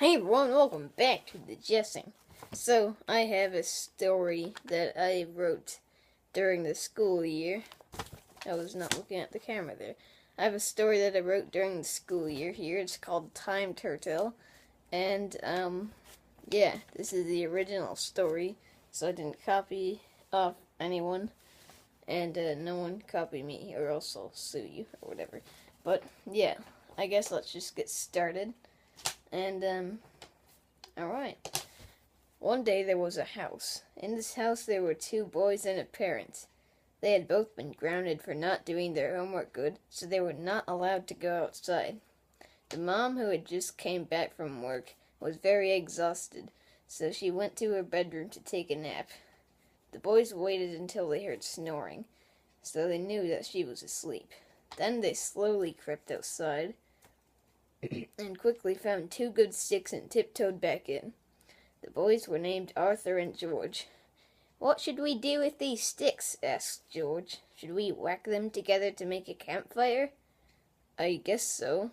Hey everyone, welcome back to the Jessing. So, I have a story that I wrote during the school year. I was not looking at the camera there. I have a story that I wrote during the school year here. It's called Thime Turtell. And, yeah, this is the original story. So I didn't copy off anyone. And, no one copy me or else I'll sue you or whatever. But, yeah, I guess let's just get started. And, alright. One day there was a house. In this house there were two boys and a parent. They had both been grounded for not doing their homework good, so they were not allowed to go outside. The mom, who had just came back from work, was very exhausted, so she went to her bedroom to take a nap. The boys waited until they heard snoring, so they knew that she was asleep. Then they slowly crept outside and quickly found two good sticks and tiptoed back in. The boys were named Arthur and George. "What should we do with these sticks?" asked George. "Should we whack them together to make a campfire?" "I guess so."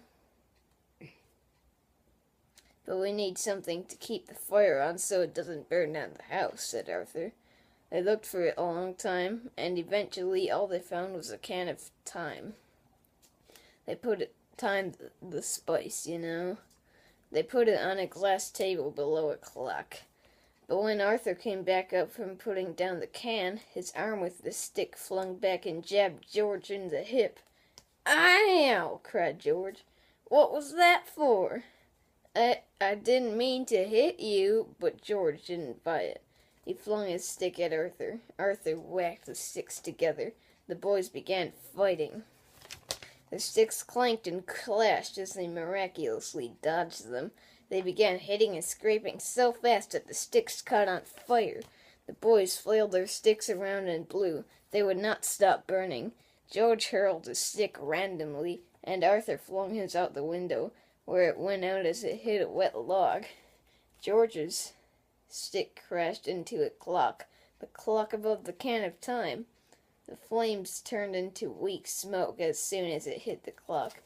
"But we need something to keep the fire on so it doesn't burn down the house," said Arthur. They looked for it a long time, and eventually all they found was a can of thyme. They put it Thyme, the spice, you know. They put it on a glass table below a clock. But when Arthur came back up from putting down the can, his arm with the stick flung back and jabbed George in the hip. "Ow!" cried George. "What was that for?" I didn't mean to hit you," but George didn't buy it. He flung his stick at Arthur. Arthur whacked the sticks together. The boys began fighting. The sticks clanked and clashed as they miraculously dodged them. They began hitting and scraping so fast that the sticks caught on fire. The boys flailed their sticks around and blew. They would not stop burning. George hurled his stick randomly, and Arthur flung his out the window, where it went out as it hit a wet log. George's stick crashed into a clock, the clock above the can of thyme. The flames turned into weak smoke as soon as it hit the clock.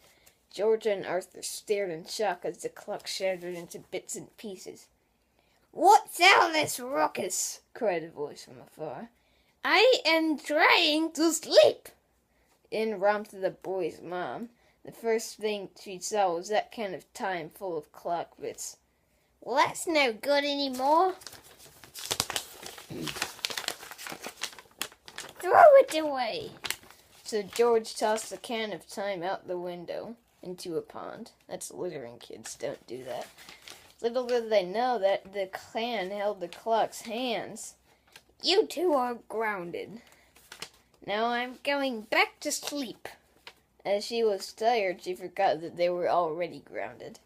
George and Arthur stared in shock as the clock shattered into bits and pieces. "What's all this ruckus?" cried a voice from afar. "I am trying to sleep." In romped the boy's mom. The first thing she saw was that can of thyme full of clock bits. "Well, that's no good anymore. Throw it away." So George tossed the can of thyme out the window into a pond. That's littering, kids. Don't do that. Little did they know that the can held the clock's hands. "You two are grounded. Now I'm going back to sleep." As she was tired, she forgot that they were already grounded.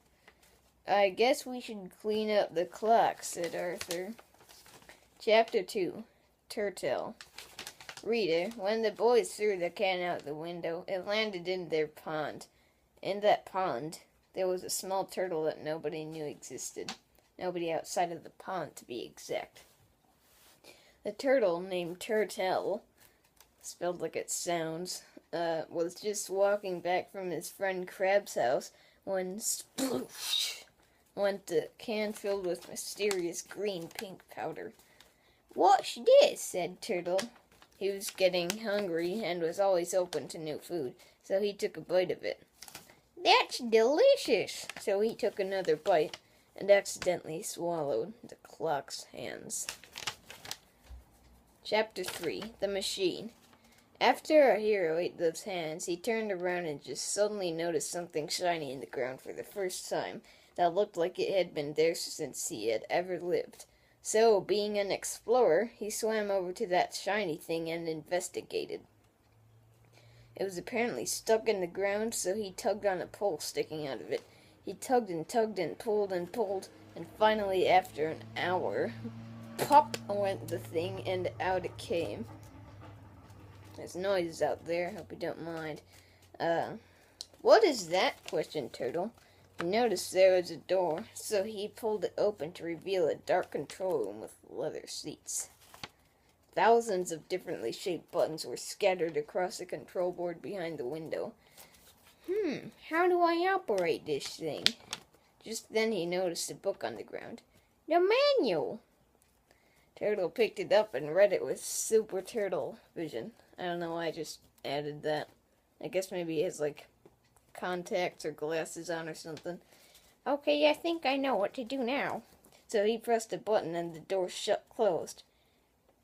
"I guess we should clean up the clock," said Arthur. Chapter 2. Turtell. Reader, when the boys threw the can out the window, it landed in their pond. In that pond, there was a small turtle that nobody knew existed. Nobody outside of the pond, to be exact. The turtle, named Turtell, spelled like it sounds, was just walking back from his friend Crab's house when sploosh went the can filled with mysterious green-pink powder. "What's this?" said Turtle. He was getting hungry and was always open to new food, so he took a bite of it. "That's delicious!" So he took another bite and accidentally swallowed the clock's hands. Chapter 3. The Machine. After our hero ate those hands, he turned around and just suddenly noticed something shiny in the ground for the first time that looked like it had been there since he had ever lived. So, being an explorer, he swam over to that shiny thing and investigated. It was apparently stuck in the ground, so he tugged on a pole sticking out of it. He tugged and pulled, and finally, after an hour, pop went the thing, and out it came. There's noises out there, hope you don't mind. "What is that?" questioned Turtle. He noticed there was a door, so he pulled it open to reveal a dark control room with leather seats. Thousands of differently shaped buttons were scattered across the control board behind the window. How do I operate this thing?" Just then he noticed a book on the ground. The manual! Turtle picked it up and read it with super turtle vision. I don't know why I just added that. I guess maybe he has, like, contacts or glasses on or something. Okay, I think I know what to do now. So he pressed a button and the door closed.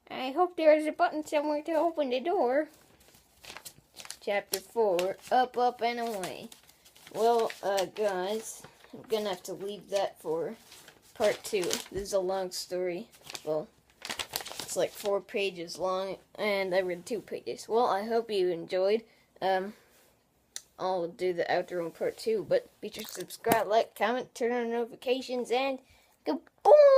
I hope there is a button somewhere to open the door. Chapter 4, Up, Up, and Away. Well, guys, I'm gonna have to leave that for part 2. This is a long story. Well, it's like 4 pages long, and I read 2 pages. Well, I hope you enjoyed. I'll do the outro in part 2, but be sure to subscribe, like, comment, turn on notifications, and goodbye!